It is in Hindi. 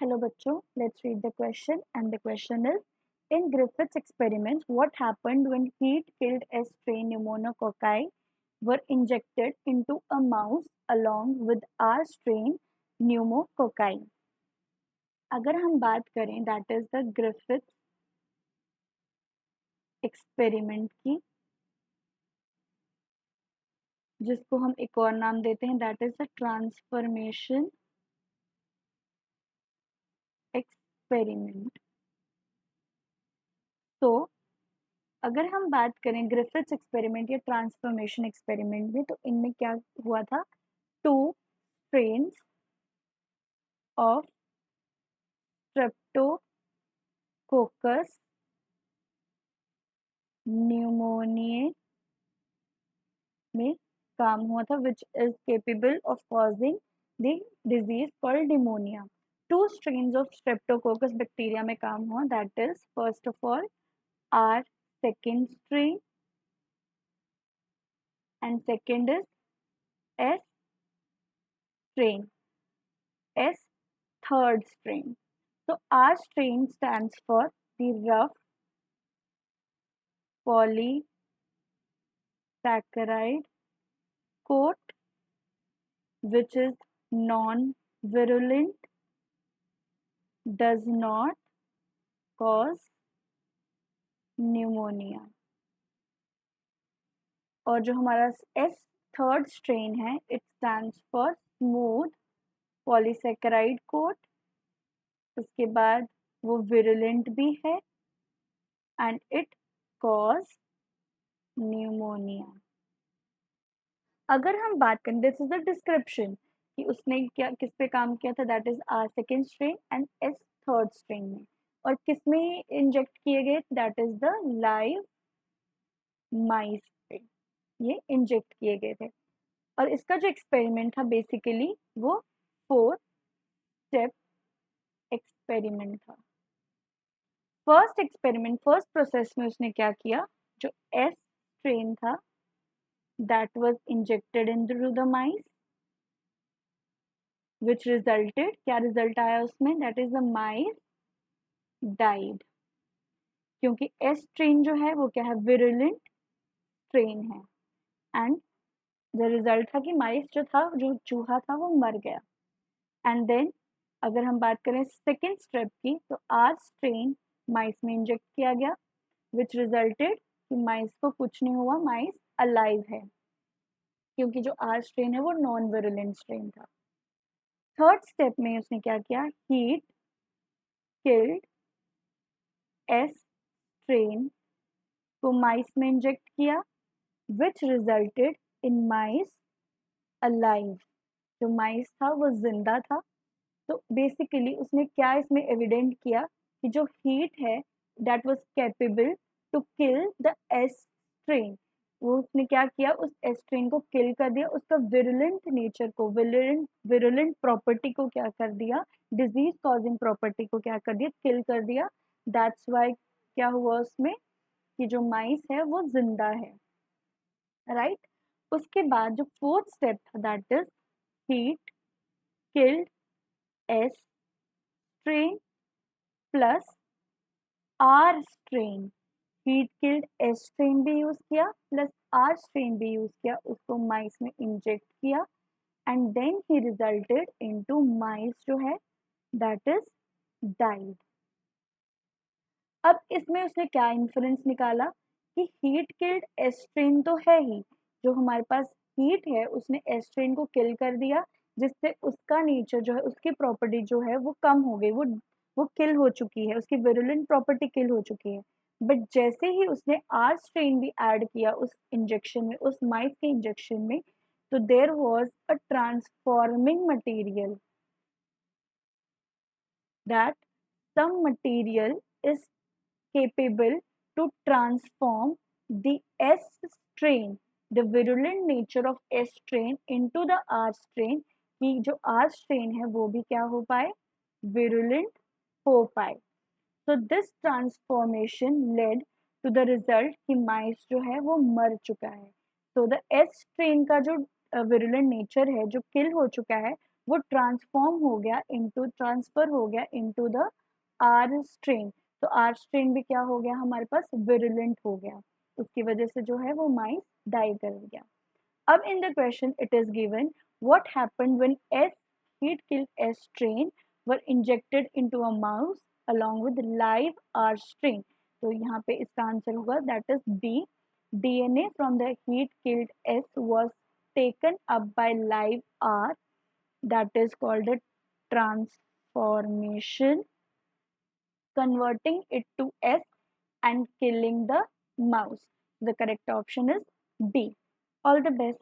Hello बच्चों, let's read the question and the question is in Griffith's experiments what happened when heat killed S strain pneumococci were injected into a mouse along with R strain pneumococci. अगर हम बात करें that is the Griffith's experiment की जिसको हम एक और नाम देते हैं that is the transformation experiment. तो अगर हम बात करें ग्रिफिथ्स एक्सपेरिमेंट या ट्रांसफॉर्मेशन एक्सपेरिमेंट में तो इनमें क्या हुआ था 2 strains of Streptococcus pneumoniae में काम हुआ था which is capable of causing the disease called pneumonia. 2 strains of Streptococcus bacteria में काम हुआ that is first of all R second strain and second is S strain, S third strain. So R strain stands for the rough polysaccharide coat which is non-virulent, does not cause pneumonia. और जो हमारा S थर्ड स्ट्रेन है it stands for smooth polysaccharide coat. उसके बाद वो विरुलेंट भी है एंड इट कॉज न्यूमोनिया. अगर हम बात करें दिस इज द डिस्क्रिप्शन कि उसने क्या किस पे काम किया था that is R second strain and S third strain में और किस में इंजेक्ट किए गए that is the live mice पे ये इंजेक्ट किए गए थे. और इसका जो एक्सपेरिमेंट था बेसिकली वो 4 स्टेप एक्सपेरिमेंट था. फर्स्ट प्रोसेस में उसने क्या किया जो एस स्ट्रेन था that was injected into the mice which resulted क्या रिजल्ट आया उसमें that is the mice died क्योंकि S strain जो है वो क्या है virulent strain है and the result था कि mice जो था जो चूहा था वो मर गया. and then अगर हम बात करें सेकेंड स्टेप की तो R strain mice में इंजेक्ट किया गया which resulted कि mice को कुछ नहीं हुआ, mice alive है क्योंकि जो R strain है वो नॉन विरुलेंट स्ट्रेन था. थर्ड स्टेप में उसने क्या किया हीट किल्ड S strain को माइस में इंजेक्ट किया which resulted in mice alive. जो माइस था वो जिंदा था. तो बेसिकली उसने क्या इसमें एविडेंट किया कि जो हीट है that was capable to kill the S strain. वो उसने क्या किया उस S strain को किल कर दिया, उसका विरुलेंट नेचर को विरुलेंट प्रॉपर्टी को क्या कर दिया डिजीज कॉजिंग प्रॉपर्टी को क्या कर दिया किल कर दिया. दैट्स वाई क्या हुआ उसमें कि जो माइस है वो जिंदा है राइट. उसके बाद जो फोर्थ स्टेप था that is heat killed S strain plus R strain. Heat killed S strain भी यूज किया प्लस R strain भी यूज किया, उसको माइस में इंजेक्ट किया एंड देन ही रिजल्टेड इनटू माइस जो है दैट इज डाइड. अब इसमें उसने क्या इन्फ्रेंस निकाला कि हीट किल्ड S strain तो है ही, जो हमारे पास हीट है उसने S strain को किल कर दिया जिससे उसका नेचर जो है उसकी प्रॉपर्टी जो है वो कम हो गई, वो किल हो चुकी है, उसकी विरुलेंट प्रॉपर्टी किल हो चुकी है. बट जैसे ही उसने R strain भी ऐड किया उस इंजेक्शन में, उस माइस के इंजेक्शन में, तो there was a transforming material that some material is capable to transform the S strain, the virulent nature of S strain into the R strain, कि जो R strain है वो भी क्या हो पाए virulent हो पाए. So this transformation led to the result कि mice जो है वो मर चुका है. So the S strain का जो virulent nature है जो kill हो चुका है वो ट्रांसफर हो गया इनटू द आर स्ट्रेन। तो आर स्ट्रेन भी क्या हो गया हमारे पास, विरुलेंट हो गया, उसकी वजह से जो है वो माइस डाई कर गया। अब in the question it is given what happened when S heat killed S strain were injected into a mouse along with live R strain। तो यहाँ पे इसका आंसर होगा that is B। DNA from the heat killed S was taken up by live R, that is called a transformation, converting it to S and killing the mouse. The correct option is B. All the best.